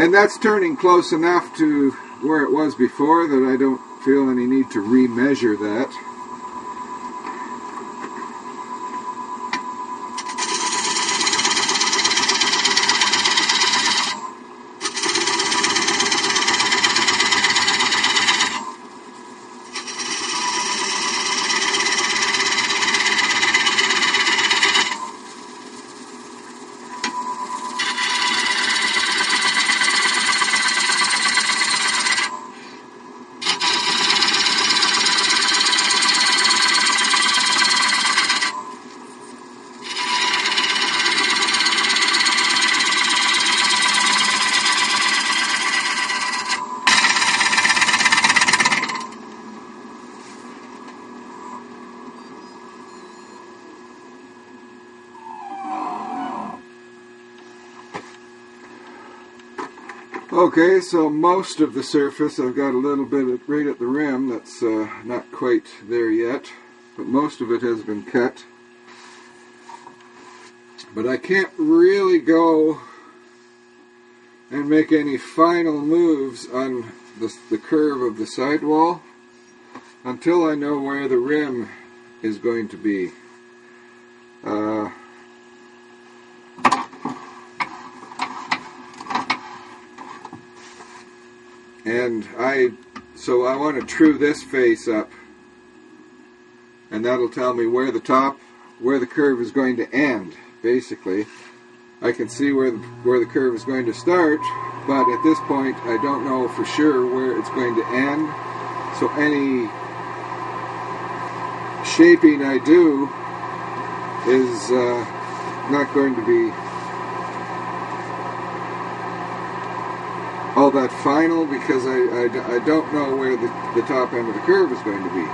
And that's turning close enough to where it was before that I don't feel any need to remeasure that. Okay, so most of the surface, I've got a little bit right at the rim that's not quite there yet, but most of it has been cut. But I can't really go and make any final moves on the curve of the sidewall until I know where the rim is going to be. So I want to true this face up, and that'll tell me where the curve is going to end. Basically, I can see where the curve is going to start, but at this point I don't know for sure where it's going to end. So any shaping I do is not going to be all that final, because I don't know where the top end of the curve is going to be.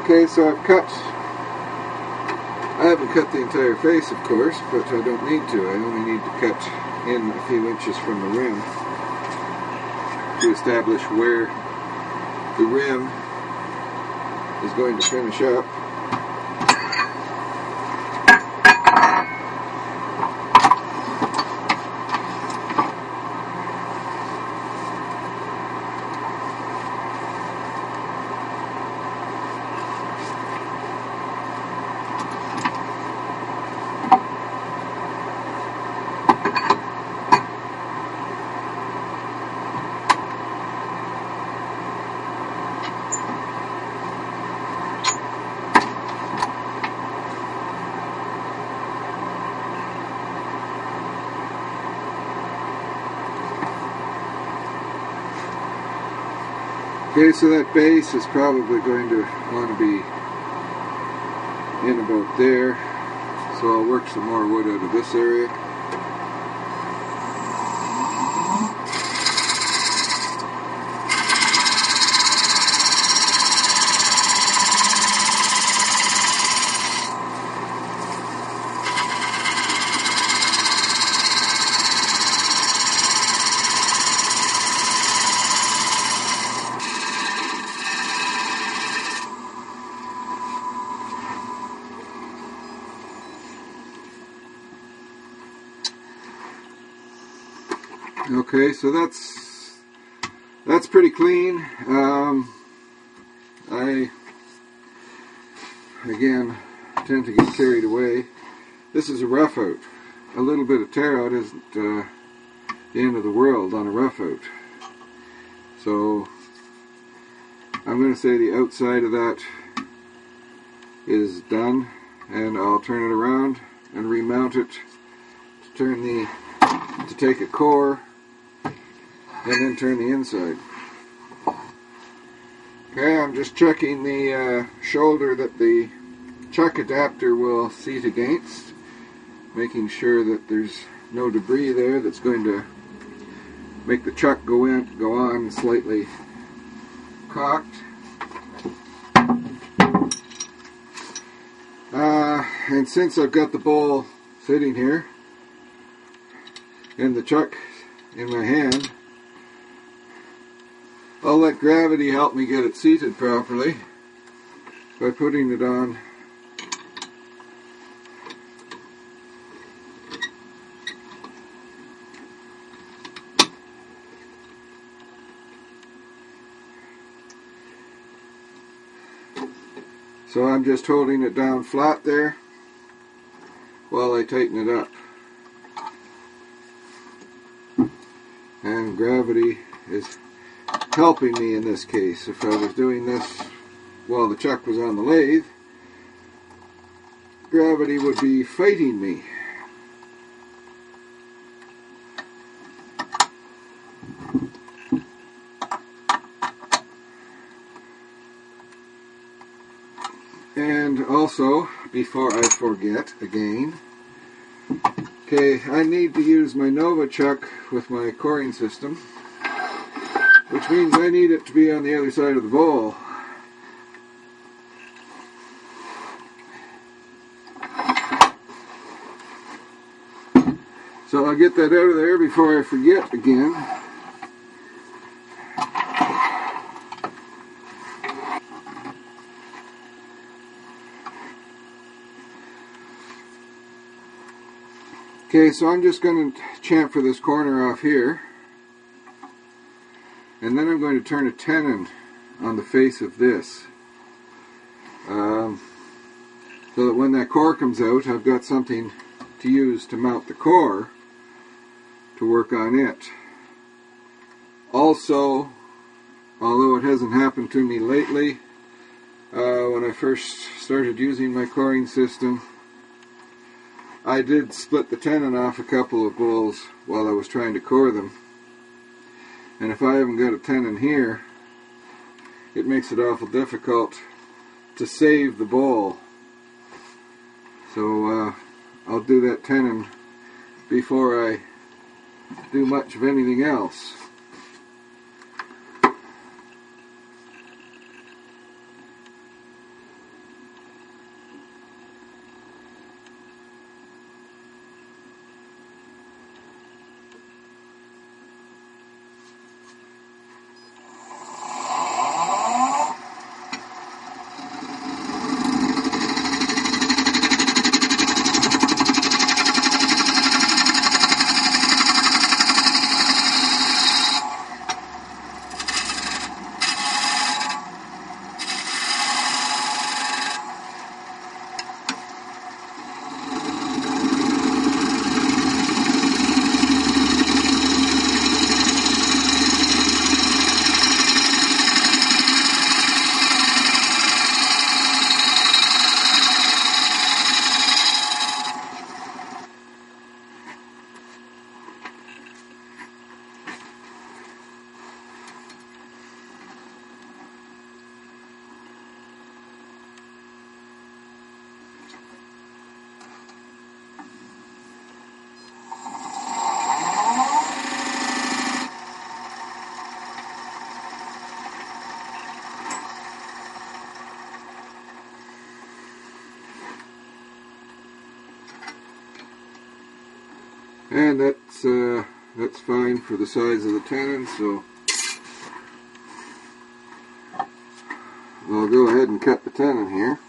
Okay, so I haven't cut the entire face, of course, but I don't need to. I only need to cut in a few inches from the rim to establish where the rim is going to finish up. Okay, so that base is probably going to want to be in about there, so I'll work some more wood out of this area. Okay, so that's pretty clean. I again tend to get carried away. This is a rough out. A little bit of tear out isn't the end of the world on a rough out. So I'm going to say the outside of that is done, and I'll turn it around and remount it to take a core and then turn the inside. Okay, I'm just checking the shoulder that the chuck adapter will seat against, making sure that there's no debris there that's going to make the chuck go on slightly cocked. And since I've got the ball sitting here and the chuck in my hand, I'll let gravity help me get it seated properly by putting it on so I'm just holding it down flat there while I tighten it up. And gravity is helping me in this case. If I was doing this while the chuck was on the lathe, gravity would be fighting me. And also, before I forget again, okay, I need to use my Nova chuck with my coring system, which means I need it to be on the other side of the bowl. So I'll get that out of there before I forget again. Okay, so I'm just going to chamfer this corner off here, and then I'm going to turn a tenon on the face of this, so that when that core comes out, I've got something to use to mount the core to work on it. Also, although it hasn't happened to me lately, when I first started using my coring system, I did split the tenon off a couple of bowls while I was trying to core them. And if I haven't got a tenon here, it makes it awful difficult to save the bowl. So I'll do that tenon before I do much of anything else. And that's fine for the size of the tenon, so I'll go ahead and cut the tenon here.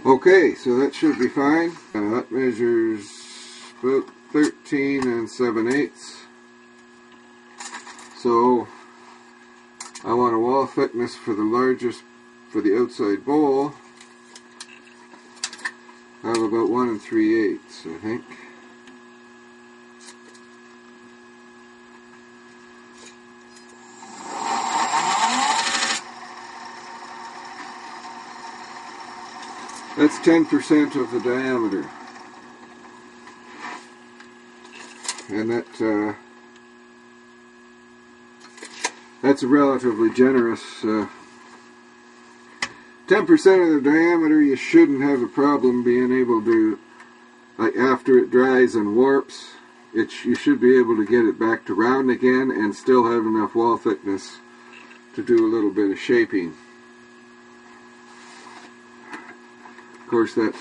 Okay, so that should be fine. That measures about 13 7/8. So I want a wall thickness for the outside bowl of about 1 3/8, I think. That's 10% of the diameter. And that's a relatively generous 10% of the diameter. You shouldn't have a problem being able to, like after it dries and warps, you should be able to get it back to round again and still have enough wall thickness to do a little bit of shaping. Of course, that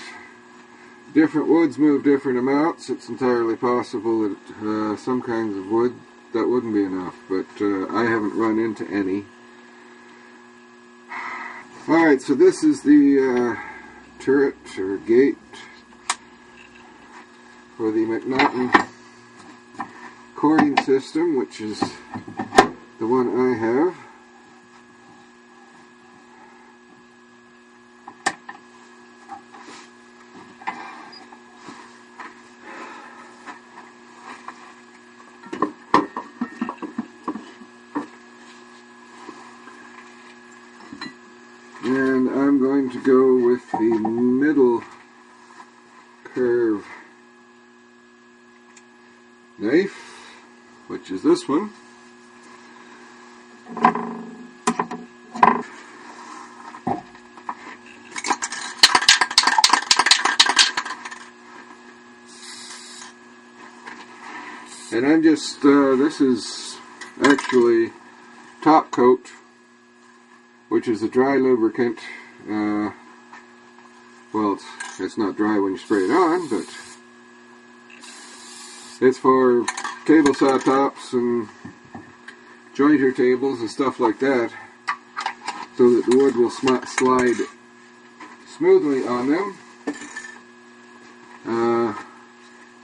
different woods move different amounts. It's entirely possible that some kinds of wood that wouldn't be enough, but I haven't run into any. Alright, so this is the turret or gate for the MacNaughton cording system, which is the one I have. And I'm going to go with the middle curve knife, which is this one. And I'm just, this is actually top coat, which is a dry lubricant. Well, it's not dry when you spray it on, but it's for table saw tops and jointer tables and stuff like that, so that the wood will slide smoothly on them.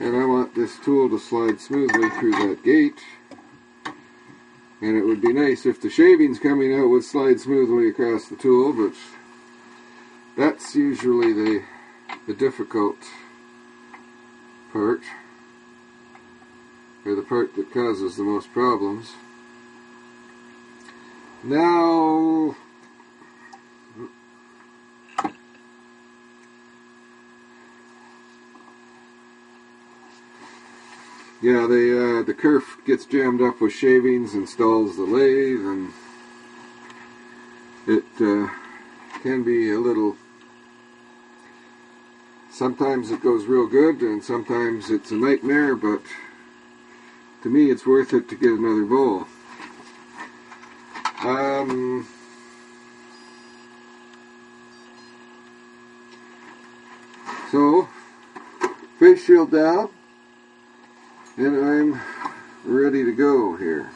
And I want this tool to slide smoothly through that gate. And it would be nice if the shavings coming out would slide smoothly across the tool, but that's usually the difficult part, or the part that causes the most problems. Now, yeah, the kerf gets jammed up with shavings and stalls the lathe, and it can be a little, sometimes it goes real good and sometimes it's a nightmare, but to me it's worth it to get another bowl. So, face shield down. And I'm ready to go here.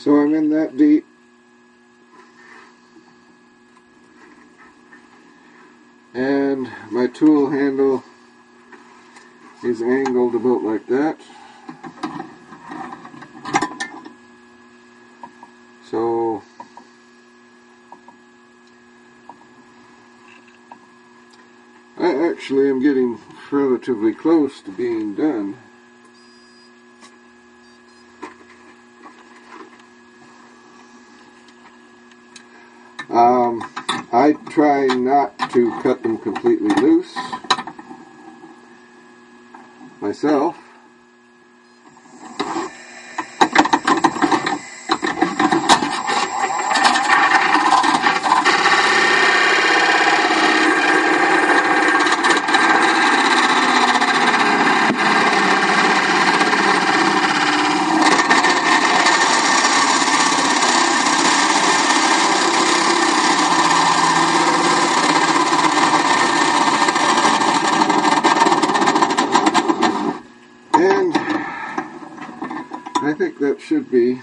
So I'm in that deep. And my tool handle is angled about like that. So I actually am getting relatively close to being done. I try not to cut them completely loose myself. And I think that should be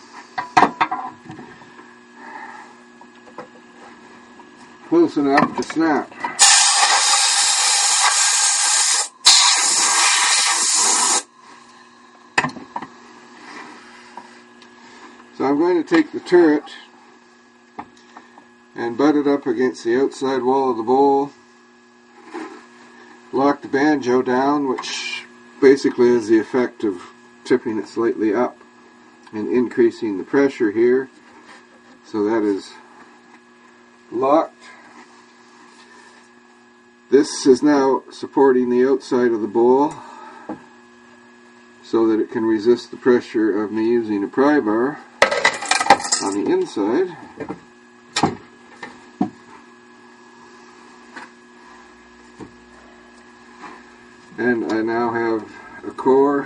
close enough to snap. So I'm going to take the turret and butt it up against the outside wall of the bowl, lock the banjo down, which basically is the effect of tipping it slightly up and increasing the pressure here. So that is locked. This is now supporting the outside of the bowl so that it can resist the pressure of me using a pry bar on the inside. And I now have a core,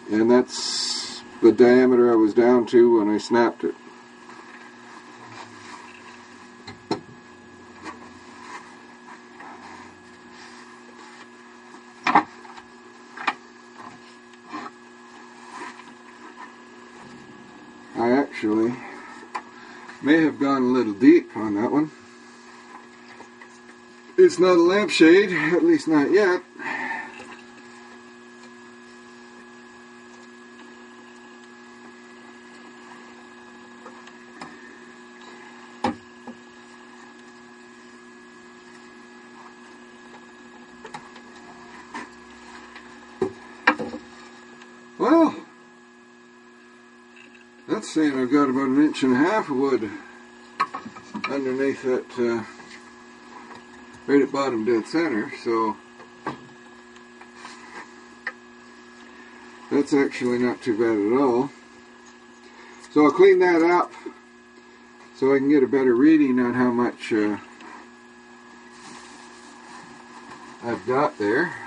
and that's the diameter I was down to when I snapped it. I actually may have gone a little deep on that one. It's not a lampshade, at least not yet. Well, that's saying I've got about 1.5 inches of wood underneath that right at bottom dead center, so that's actually not too bad at all. So I'll clean that up so I can get a better reading on how much I've got there.